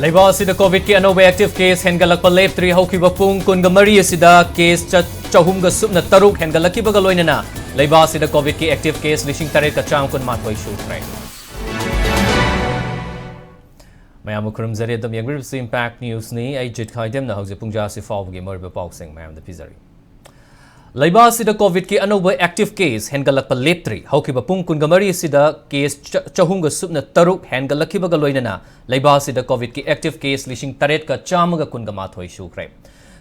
Labour Sida COVID ki anova active case hengalak pa lep 3 haukiba pung kunga mari sida case chahumga subna taruk hengalaki baga loinana Labour Sida COVID ki active case lishing tare ka chang kun mathoi shukrai Mayam kurum zare dam yangrib si impact news ni ai JEET KHAIDEM na hauze pungja si faw gi morba boxing mayam the pizari Labour Sida COVID ki anova active case hengalak pa lep 3 haukiba pung kunga mari sida case chahumga subna taruk hengalaki baga loinana Labour Sida COVID ki active case lishing taret ka chamaga kunga mathoi shukrai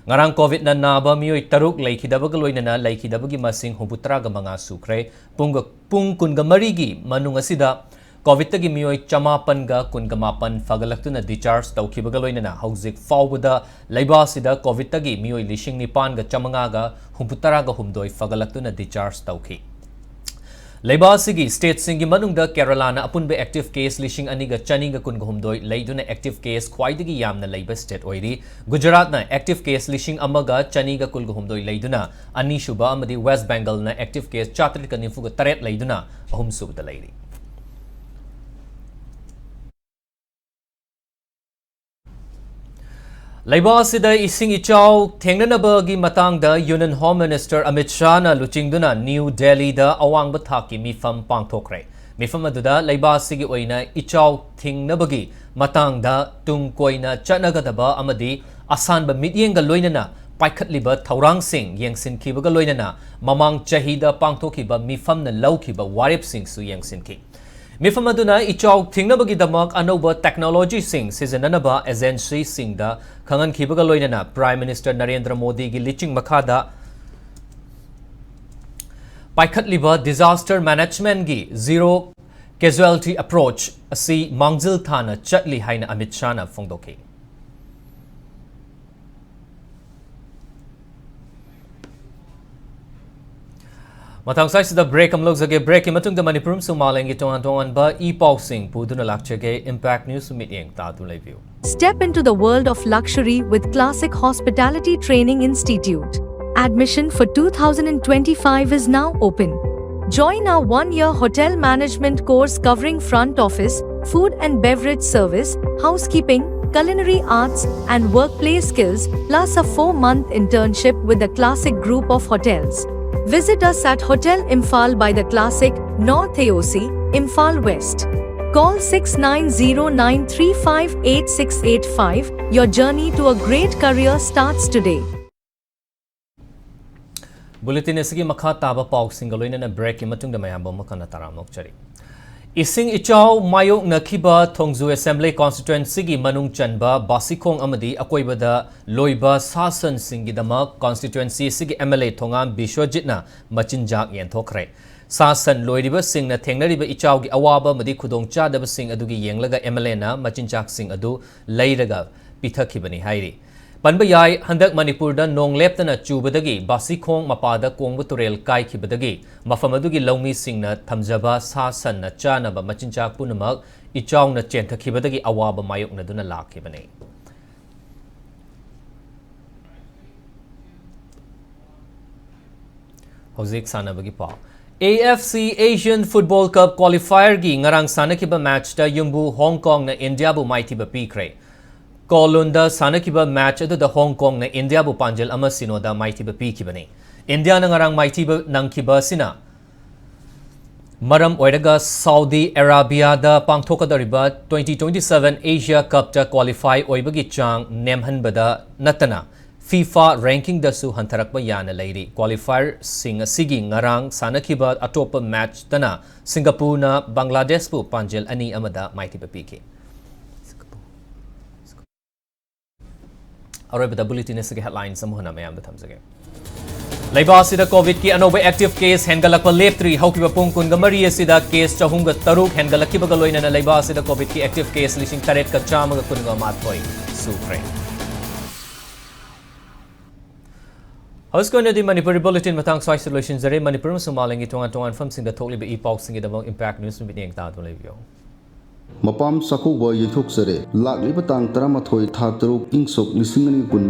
Ngarang COVID na naba miyoy taruk laikhidabaga loinana laikhidabagi masing hubutraga mga sukrai pung kunga marigi manung asida COVID tagi miyoy chamapan ga kunga mapan fagalaktu na discharge tawkibaga loinana hauzik fawbuda Labour Sida COVID tagi miyoy lishing nipan ga chamanga ga hubutraga humdoi fagalaktu na discharge tawki Labour Sigi state singi manungda Kerala na apunbe active case lishing aniga chaninga kun humdoi leiduna active case khwaidagi yamna leiba state oiri Gujarat na active case lishing amaga chaniga kul humdoi leiduna ani shuba amadi West Bengal na active case chatri ka nifuga taret leiduna ahum subda leiri Labour Sida ising ichaw thengnanabagi matangda Union Home Minister Amit Shah na luchingduna New Delhi da awang bathaki mifam pangthokre mifam aduda Labour Sigi oina ichaw thengnabagi matangda tungkoina chanagadaba amadi asanba mityenga loinana paikhatliba thaurang sing yengsinkibaga loinana mamang chahida pangthokiba mifam na laukiba warip sing su yengsinki Mifam aduna ichaw thingnabagi damak anoba technology sing sijananaba agency sing da khangan khibaga loinana Prime Minister Narendra Modi gi liching makhada paikhatliba disaster management gi zero casualty approach asi mangzil thana chatli haina Amit Shah na phongdoki Matang sai sida break am log jage break imatung da Manipur sumalengi tongan ba e-paw sing puduna lakchege impact news sumit yeng ta tu lai view Step into the world of luxury with Classic Hospitality Training Institute. Admission for 2025 is now open. Join our 1-year hotel management course covering front office, food and beverage service, housekeeping, culinary arts and workplace skills, plus a 4-month internship with the Classic Group of Hotels. Visit us at Hotel Imphal by the Classic, North AOC, Imphal West. Call 6909358685. Your journey to a great career starts today. Bulletin isigi makha taba paw singaloina na break imatung da mayamba makana taramok chari Ising ichaw mayok nakhiba Thongzu Assembly Constituency gi manung chanba Basikong amadi akoibada loiba sasan singidama constituency sigi MLA Thongam Bishwajit na machinjak yenthokre Sasan loiriba sing na thengnariba ichaw gi awaba madi khudong chadaba sing adugi yenglaga MLA na machinjak sing adu leiraga pithakibani hairi Panba yai handak Manipur da nong leptana chubadagi Basikong mapada kongba turel kai khibadagi mafamadugi lawmi singna thamjaba sasan na chanaba machinchak punamak ichaw na chenthakibadagi awaba mayok na duna lakhibani Hozik sanabagi pa AFC Asian Football Cup qualifier gi ngarang sanakiba match da yumbu Hong Kong na India bu maitiba pikre Kolunda sanakiba match adu da Hong Kong na India bu panjel ama sinoda maitiba pikibani India na ngarang maitiba nangkiba sina maram oiraga Saudi Arabia da pangthokadariba 2027 Asia Cup ta qualify oibagi chang nemhanbada natana FIFA ranking da su hantarakba yana leiri qualifier sing sigi ngarang sanakiba atopa match tana Singapore na Bangladesh bu panjel ani amada maitiba piki Arabada bulletin isige headlines samuhana mayam da thamjage Labour Sida COVID ki anoba active case hengalakpa lep 3 haukiba pung kunga mari asida case chahumga taruk hengalakkiba loina na Labour Sida COVID ki active case lishing taret ka chamaga kunga mathoi sukre Hauskona di Manipuri bulletin matang sai solution zare Manipur sumalengi tongan fam sing da thokli be e-paw sing da impact news mit yeng ta tu levio Mapam sakuba yuthuk sare lakli batang 13 tha 3 ingsok 2025